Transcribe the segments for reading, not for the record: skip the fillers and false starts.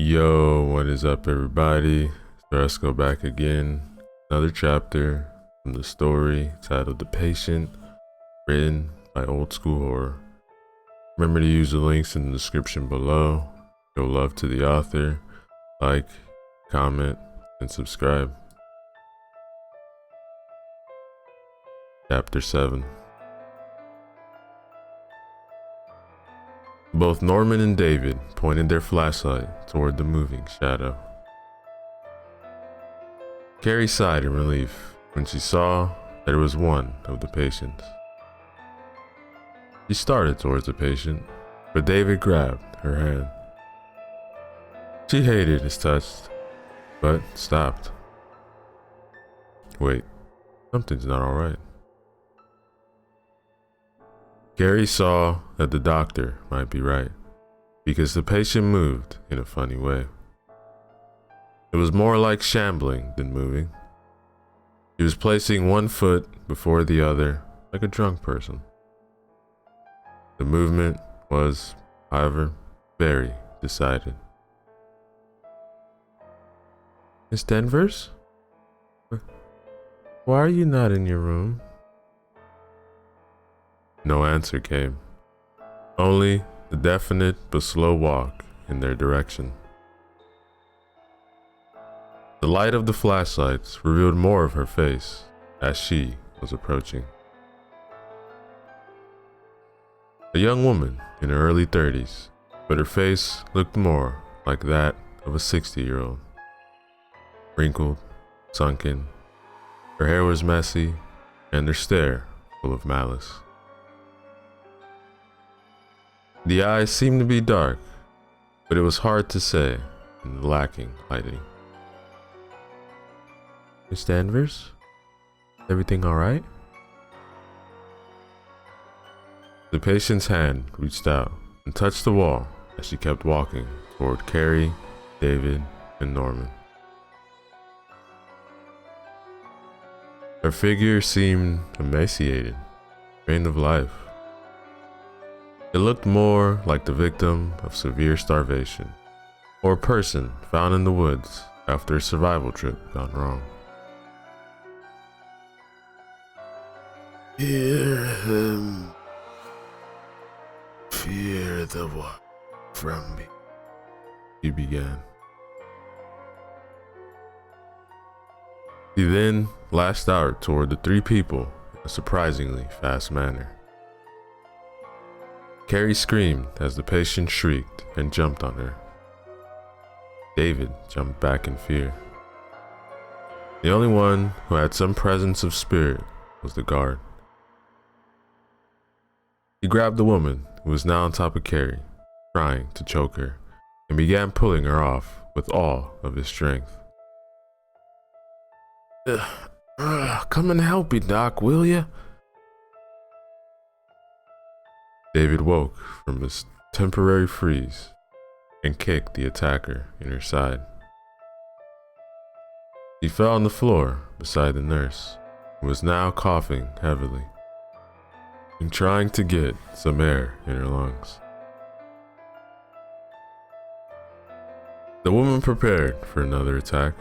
Yo, what is up, everybody? Let's go back again. Another chapter from the story titled The Patient, written by Old School Horror. Remember to use the links in the description below. Show love to the author. Like, comment, and subscribe. Chapter 7. Both Norman and David pointed their flashlight toward the moving shadow. Carrie sighed in relief when she saw that it was one of the patients. She started towards the patient, but David grabbed her hand. She hated his touch, but stopped. Wait, something's not alright. Carrie saw that the doctor might be right, because the patient moved in a funny way. It was more like shambling than moving. He was placing one foot before the other like a drunk person. The movement was, however, very decided. Miss Danvers? Why are you not in your room? No answer came, only the definite but slow walk in their direction. The light of the flashlights revealed more of her face as she was approaching. A young woman in her early 30s, but her face looked more like that of a 60-year-old. Wrinkled, sunken, her hair was messy, and her stare full of malice. The eyes seemed to be dark, but it was hard to say in the lacking lighting. Miss Danvers? Everything alright? The patient's hand reached out and touched the wall as she kept walking toward Carrie, David, and Norman. Her figure seemed emaciated, drained of life. It looked more like the victim of severe starvation, or a person found in the woods after a survival trip gone wrong. Hear him. Fear the one from me, He began. He then lashed out toward the three people in a surprisingly fast manner. Carrie screamed as the patient shrieked and jumped on her. David jumped back in fear. The only one who had some presence of spirit was the guard. He grabbed the woman who was now on top of Carrie, trying to choke her, and began pulling her off with all of his strength. Come and help me, Doc, will ya? David woke from his temporary freeze and kicked the attacker in her side. He fell on the floor beside the nurse, who was now coughing heavily and trying to get some air in her lungs. The woman prepared for another attack,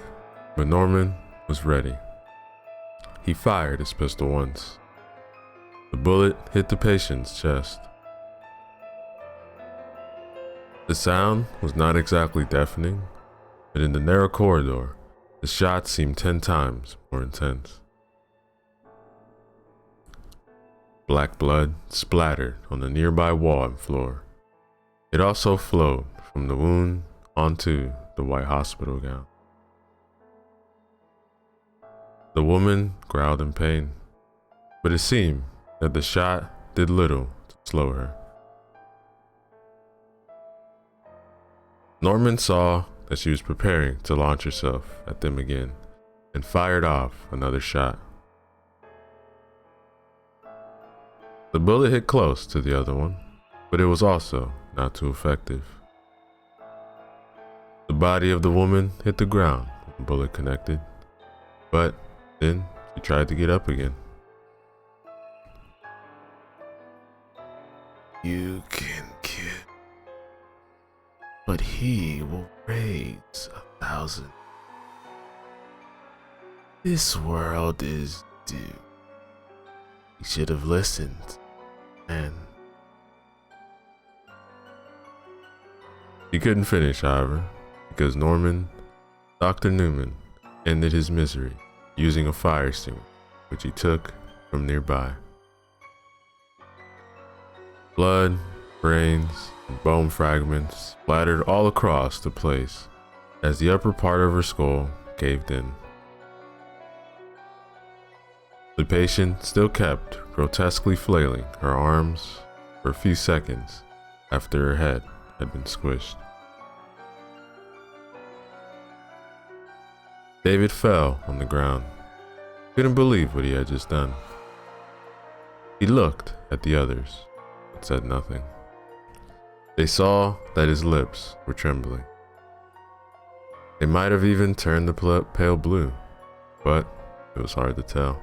but Norman was ready. He fired his pistol once. The bullet hit the patient's chest. The sound was not exactly deafening, but in the narrow corridor, the shot seemed 10 times more intense. Black blood splattered on the nearby wall and floor. It also flowed from the wound onto the white hospital gown. The woman growled in pain, but it seemed that the shot did little to slow her. Norman saw that she was preparing to launch herself at them again and fired off another shot. The bullet hit close to the other one, but it was also not too effective. The body of the woman hit the ground when the bullet connected, but then she tried to get up again. You can kill. but he will raise 1,000. This world is doomed. He should have listened, and He couldn't finish, however, because Dr. Newman, ended his misery using a fire extinguisher, which he took from nearby. Blood, brains, and bone fragments splattered all across the place as the upper part of her skull caved in. The patient still kept grotesquely flailing her arms for a few seconds after her head had been squished. David fell on the ground. Couldn't believe what he had just done. He looked at the others, but said nothing. They saw that his lips were trembling. They might have even turned the pale blue, but it was hard to tell.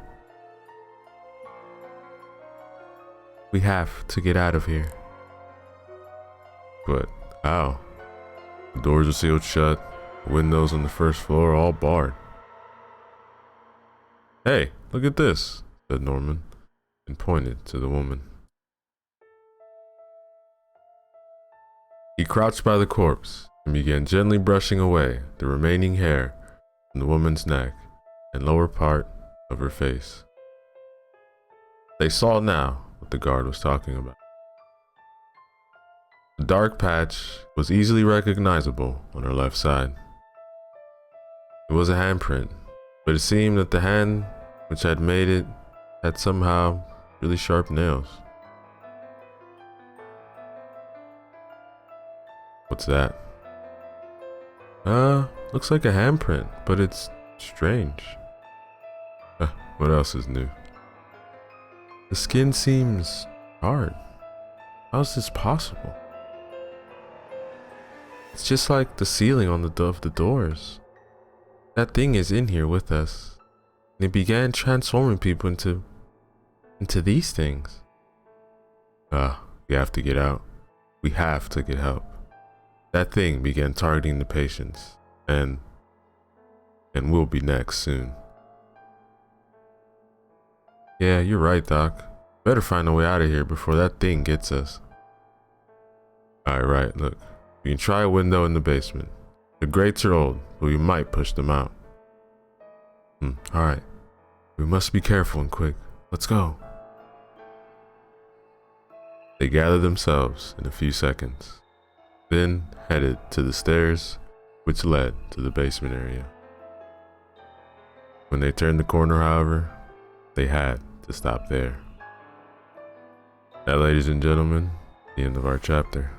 we have to get out of here. But how? The doors are sealed shut, the windows on the first floor are all barred. Hey, look at this, said Norman, and pointed to the woman. He crouched by the corpse and began gently brushing away the remaining hair from the woman's neck and lower part of her face. They saw now what the guard was talking about. The dark patch was easily recognizable on her left side. It was a handprint, but it seemed that the hand which had made it had somehow really sharp nails. What's that? Looks like a handprint, but it's strange. What else is new? The skin seems hard. How is this possible? It's just like the ceiling on of the doors. That thing is in here with us. And it began transforming people into these things. We have to get out. We have to get help. That thing began targeting the patients, and we'll be next soon. Yeah, you're right, Doc. Better find a way out of here before that thing gets us. Alright, right, look. We can try a window in the basement. The grates are old, but we might push them out. Alright. We must be careful and quick. Let's go. They gathered themselves in a few seconds, then headed to the stairs which led to the basement area. When they turned the corner, however, they had to stop there. That, ladies and gentlemen, the end of our chapter.